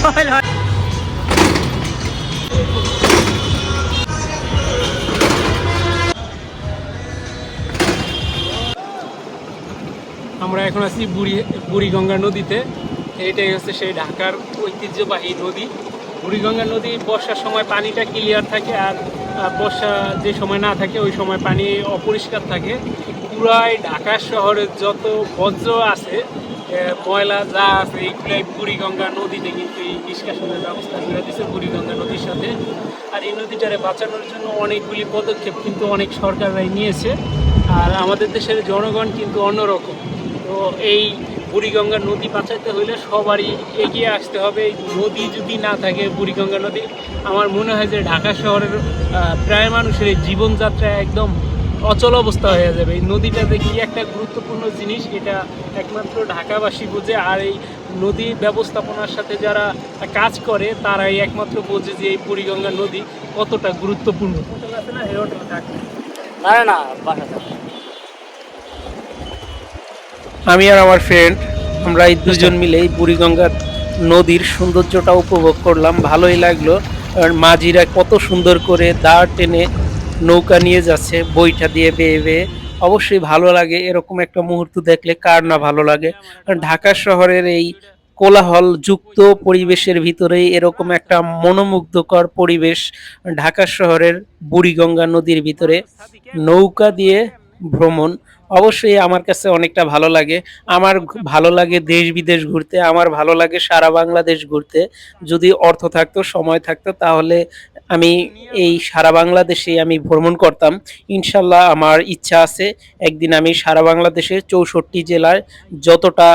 আমরা এখন আছি বুড়িগঙ্গা নদীতে। এইটাই হচ্ছে সেই ঢাকার ঐতিহ্যবাহী নদী। বুড়িগঙ্গা নদী বর্ষার সময় পানিটা ক্লিয়ার থাকে, আর বর্ষা যে সময় না থাকে ওই সময় পানি অপরিষ্কার থাকে। পুরাই ঢাকা শহরের যত বজ্র আছে, ময়লা যা আছে, এইগুলাই বুড়িগঙ্গা নদীতে কিন্তু এই নিষ্কাশনের ব্যবস্থা করে দিয়েছে বুড়িগঙ্গা নদীর সাথে। আর এই নদীটারে বাঁচানোর জন্য অনেকগুলি পদক্ষেপ কিন্তু অনেক সরকাররাই নিয়েছে। আর আমাদের দেশের জনগণ কিন্তু অন্যরকম। তো এই বুড়িগঙ্গা নদী বাঁচাইতে হইলে সবারই এগিয়ে আসতে হবে। এই নদী যদি না থাকে, বুড়িগঙ্গা নদী, আমার মনে হয় যে ঢাকা শহরের প্রায় মানুষের এই জীবনযাত্রা একদম অচল অবস্থা হয়ে যাবে। এই নদীটাতে কি একটা গুরুত্বপূর্ণ জিনিস, এটা একমাত্র ঢাকাবাসী বোঝে। আর এই নদী ব্যবস্থাপনার সাথে যারা কাজ করে তারাই একমাত্র বোঝে যে এই বুড়িগঙ্গা নদী কতটা গুরুত্বপূর্ণ। আমি আর আমার ফ্রেন্ড, আমরা এই দুজন মিলে এই বুড়িগঙ্গা নদীর সৌন্দর্যটা উপভোগ করলাম। ভালোই লাগলো। আর মাঝিরা কত সুন্দর করে দাঁড় টেনে নৌকা নিয়ে যাচ্ছে বইটা দিয়ে বেয়ে বেয়ে। অবশ্যই ভালো লাগে এরকম একটা মুহূর্ত দেখলে, কার না ভালো লাগে। আর ঢাকা শহরের এই কোলাহল যুক্ত পরিবেশের ভিতরেই এরকম একটা মনোমুগ্ধকর পরিবেশ। ঢাকা শহরের বুড়িগঙ্গা নদীর ভিতরে নৌকা দিয়ে ভ্রমণ অবশ্যই আমার কাছে অনেকটা ভালো লাগে। আমার ভালো লাগে দেশ বিদেশ ঘুরতে, আমার ভালো লাগে সারা বাংলাদেশ ঘুরতে। যদি অর্থ থাকতো, সময় থাকতো, তাহলে আমি এই সারা বাংলাদেশে আমি ভ্রমণ করতাম। ইনশাল্লাহ আমার ইচ্ছা আছে একদিন আমি সারা বাংলাদেশের 64 জেলার যতটা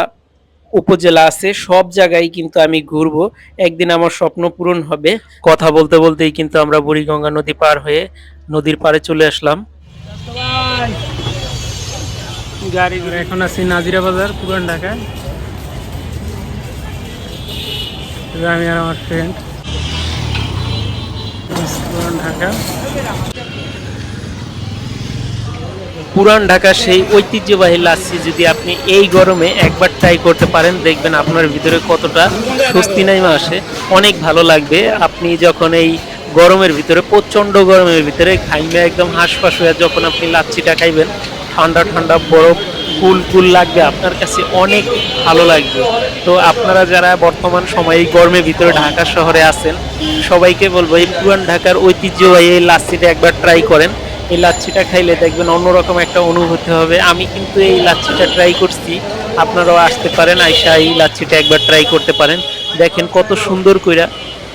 উপজেলা আছে সব জায়গায় কিন্তু আমি ঘুরবো। একদিন আমার স্বপ্ন পূরণ হবে। কথা বলতে বলতেই কিন্তু আমরা বুড়িগঙ্গা নদী পার হয়ে নদীর পাড়ে চলে আসলাম। গাড়ি ঘুরে এখন আছি নাজিরা বাজার, পুরান ঢাকায়। আমি আর আমার ফ্রেন্ড পুরান ঢাকা। পুরান ঢাকা সেই ঐতিহ্যবাহী লাচ্ছি যদি আপনি এই গরমে একবার ট্রাই করতে পারেন, দেখবেন আপনার ভিতরে কতটা স্বস্তি নাইমা আসে। অনেক ভালো লাগবে আপনি যখন এই গরমের ভিতরে, প্রচণ্ড গরমের ভিতরে ঘাইমে একদম হাঁসফাঁস হয়ে যখন আপনি লাচ্ছিটা খাইবেন, ঠান্ডা ঠান্ডা বরফ কুল কুল লাগবে, আপনার কাছে অনেক ভালো লাগবে। তো আপনারা যারা বর্তমান সময়ে এই গরমের ভিতরে ঢাকা শহরে আছেন, সবাইকে বলবো এই পুরান ঢাকার ঐতিহ্যবাহী এই লাচ্ছিটা একবার ট্রাই করেন। এই লাচ্ছিটা খাইলে দেখবেন অন্যরকম একটা অনুভূতি হবে। আমি কিন্তু এই লাচ্ছিটা ট্রাই করছি, আপনারাও আসতে পারেন, আইসা এই লাচ্ছিটা একবার ট্রাই করতে পারেন। দেখেন কত সুন্দর কইরা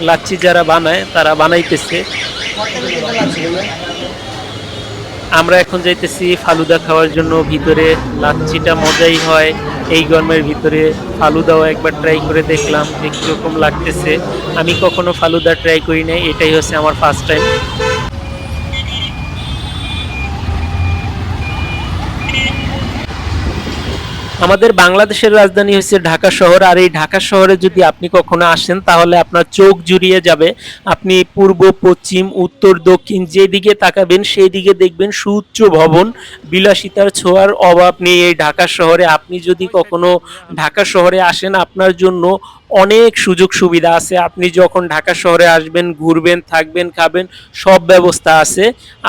লাচ্ছি যারা বানায় তারা বানাইতেছে। আমরা এখন যাইতেছি ফালুদা খাওয়ার জন্য ভিতরে। লাচ্ছিটা মজাই হয় এই গরমের ভিতরে। ফালুদাও একবার ট্রাই করে দেখলাম যে কীরকম লাগতেছে। আমি কখনো ফালুদা ট্রাই করি নাই, এটাই হচ্ছে আমার ফার্স্ট টাইম। আমাদের বাংলাদেশের রাজধানী হচ্ছে ঢাকা শহর। আর এই ঢাকা শহরে যদি আপনি কখনো আসেন তাহলে আপনার চোখ জুড়িয়ে যাবে। আপনি পূর্ব, পশ্চিম, উত্তর, দক্ষিণ যেদিকে তাকাবেন সেই দিকে দেখবেন সুউচ্চ ভবন, বিলাসিতার ছোঁয়ার অভাব নেই এই ঢাকা শহরে। আপনি যদি কখনো ঢাকা শহরে আসেন, আপনার জন্য অনেক সুযোগ সুবিধা আছে। আপনি যখন ঢাকা শহরে আসবেন, ঘুরবেন, থাকবেন, খাবেন, সব ব্যবস্থা আছে।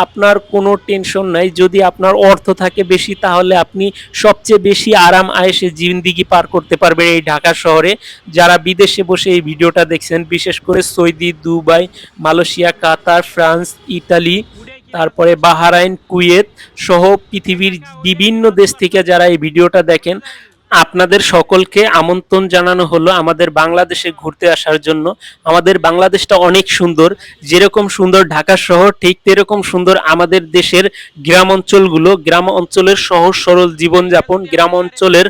আপনার কোনো টেনশন নাই। যদি আপনার অর্থ থাকে বেশি, তাহলে আপনি সবচেয়ে বেশি আরাম আয়েশে জিন্দিগি পার করতে পারবেন এই ঢাকা শহরে। যারা বিদেশে বসে এই ভিডিওটা দেখছেন, বিশেষ করে সৌদি, দুবাই, মালয়েশিয়া, কাতার, ফ্রান্স, ইতালি, তারপরে বাহরাইন, কুয়েত সহ পৃথিবীর বিভিন্ন দেশ থেকে যারা এই ভিডিওটা দেখেন, আপনাদের সকলকে আমন্ত্রণ জানানো হলো আমাদের বাংলাদেশে ঘুরতে আসার জন্য। আমাদের বাংলাদেশটা অনেক সুন্দর। যেরকম সুন্দর ঢাকা শহর, ঠিক তেরকম সুন্দর আমাদের দেশের গ্রাম অঞ্চলগুলো। গ্রাম অঞ্চলের সহজ সরল জীবনযাপন, গ্রাম অঞ্চলের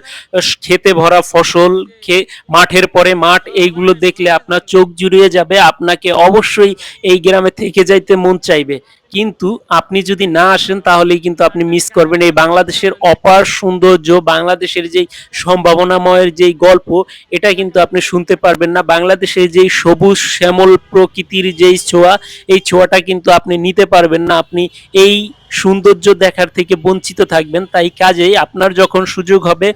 খেতে ভরা ফসল, মাঠের পরে মাঠ, এইগুলো দেখলে আপনার চোখ জুড়িয়ে যাবে। আপনাকে অবশ্যই এই গ্রামে থেকে যাইতে মন চাইবে। কিন্তু আপনি যদি না আসেন তাহলেই কিন্তু আপনি মিস করবেন এই বাংলাদেশের অপার সৌন্দর্য, বাংলাদেশের যেই সম্ভাবনাময়ের যেই গল্প, এটা কিন্তু আপনি শুনতে পারবেন না। বাংলাদেশের যেই সবুজ শ্যামল প্রকৃতির যেই ছোঁয়া, এই ছোঁয়াটা কিন্তু আপনি নিতে পারবেন না। আপনি এই সৌন্দর্য দেখার থেকে বঞ্চিত থাকবেন। তাই কাজেই আপনার যখন সুযোগ হবে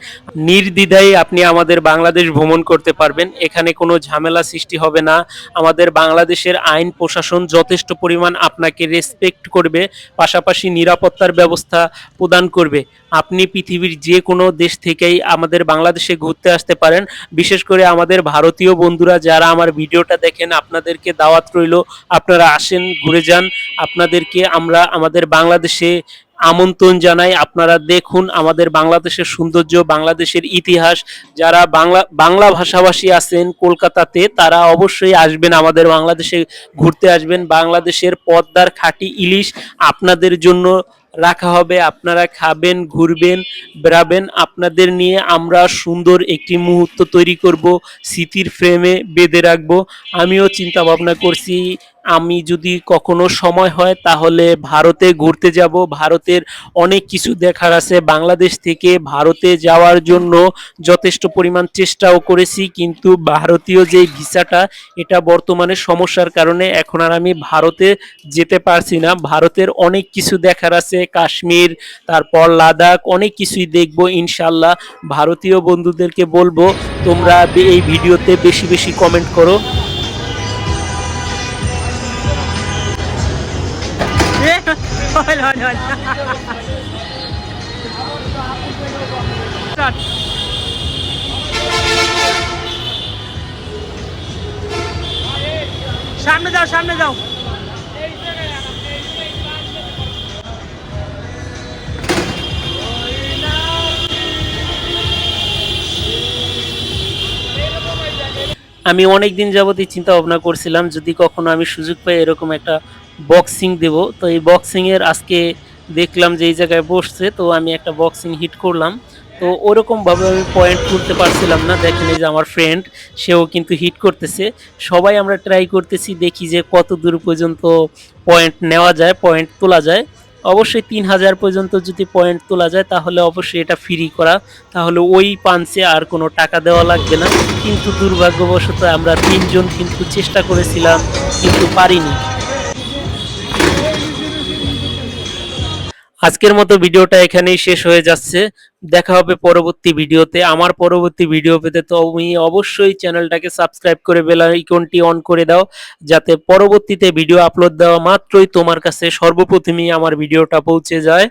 নির্দ্বিধায় আপনি আমাদের বাংলাদেশ ভ্রমণ করতে পারবেন। এখানে কোনো ঝামেলা সৃষ্টি হবে না। আমাদের বাংলাদেশের আইন প্রশাসন যথেষ্ট পরিমাণ আপনাকে রেসপেক্ট করবে, পাশাপাশি নিরাপত্তার ব্যবস্থা প্রদান করবে। আপনি পৃথিবীর যে কোনো দেশ থেকেই আমাদের বাংলাদেশে ঘুরতে আসতে পারেন। বিশেষ করে আমাদের ভারতীয় বন্ধুরা যারা আমার ভিডিওটা দেখেন, আপনাদেরকে দাওয়াত রইল, আপনারা আসেন, ঘুরে যান। আপনাদেরকে আমরা আমাদের বাংলাদেশে আমন্ত্রণ জানাই। আপনারা দেখুন আমাদের বাংলাদেশের সৌন্দর্য, বাংলাদেশের ইতিহাস। যারা বাংলা ভাষাভাষী আছেন কলকাতাতে, তারা অবশ্যই আসবেন, আমাদের বাংলাদেশে ঘুরতে আসবেন। বাংলাদেশের পদ্মার খাঁটি ইলিশ আপনাদের জন্য রাখা হবে, আপনারা খাবেন, ঘুরবেন, বেড়াবেন। আপনাদের নিয়ে আমরা সুন্দর একটি মুহূর্ত তৈরি করব, স্মৃতির ফ্রেমে বেঁধে রাখবো। আমিও চিন্তা ভাবনা করছি, আমি যদি কখনো সময় হয় তাহলে ভারতে ঘুরতে যাব। ভারতের অনেক কিছু দেখার আছে। বাংলাদেশ থেকে ভারতে যাওয়ার জন্য যথেষ্ট পরিমাণ চেষ্টাও করেছি, কিন্তু ভারতীয় যে ভিসাটা, এটা বর্তমানে সমস্যার কারণে এখন আর আমি ভারতে যেতে পারছি না। ভারতের অনেক কিছু দেখার আছে, কাশ্মীর, তারপর লাদাখ, অনেক কিছুই দেখবো ইনশাল্লাহ। ভারতীয় বন্ধুদেরকে বলবো তোমরা এই ভিডিওতে বেশি বেশি কমেন্ট করো। সামনে যাও, সামনে যাও। আমি অনেক দিন যাবতই চিন্তা ভাবনা করছিলাম যদি কখনো আমি সুযোগ পাই এরকম একটা বক্সিং দেব। তো এই বক্সিং এর আজকে দেখলাম যে এই জায়গায় বসছে, তো আমি একটা বক্সিং হিট করলাম। তো ওরকম ভাবে আমি পয়েন্ট তুলতে পারছিলাম না। দেখেন এই যে আমার ফ্রেন্ড, সেও কিন্তু হিট করতেছে। সবাই আমরা ট্রাই করতেছি, দেখি যে কত দূর পর্যন্ত পয়েন্ট নেওয়া যায়, পয়েন্ট তোলা যায়। অবশ্যই 3000 পর্যন্ত যদি পয়েন্ট তোলা যায় তাহলে অবশ্যই এটা ফ্রি করা, তাহলে ওই পাঞ্চে আর কোনো টাকা দেওয়া লাগবে না। কিন্তু দুর্ভাগ্যবশত আমরা 3জন কিন্তু চেষ্টা করেছিলাম, কিন্তু পারিনি। আজকের মতো ভিডিওটা এখানেই শেষ হয়ে যাচ্ছে। দেখা হবে পরবর্তী ভিডিওতে। আমার পরবর্তী ভিডিও পেতে তুমি অবশ্যই চ্যানেলটাকে সাবস্ক্রাইব করে বেল আইকনটি অন করে দাও, যাতে পরবর্তীতে ভিডিও আপলোড দেওয়া মাত্রই তোমার কাছে সর্বপ্রথমই আমার ভিডিওটা পৌঁছে যায়।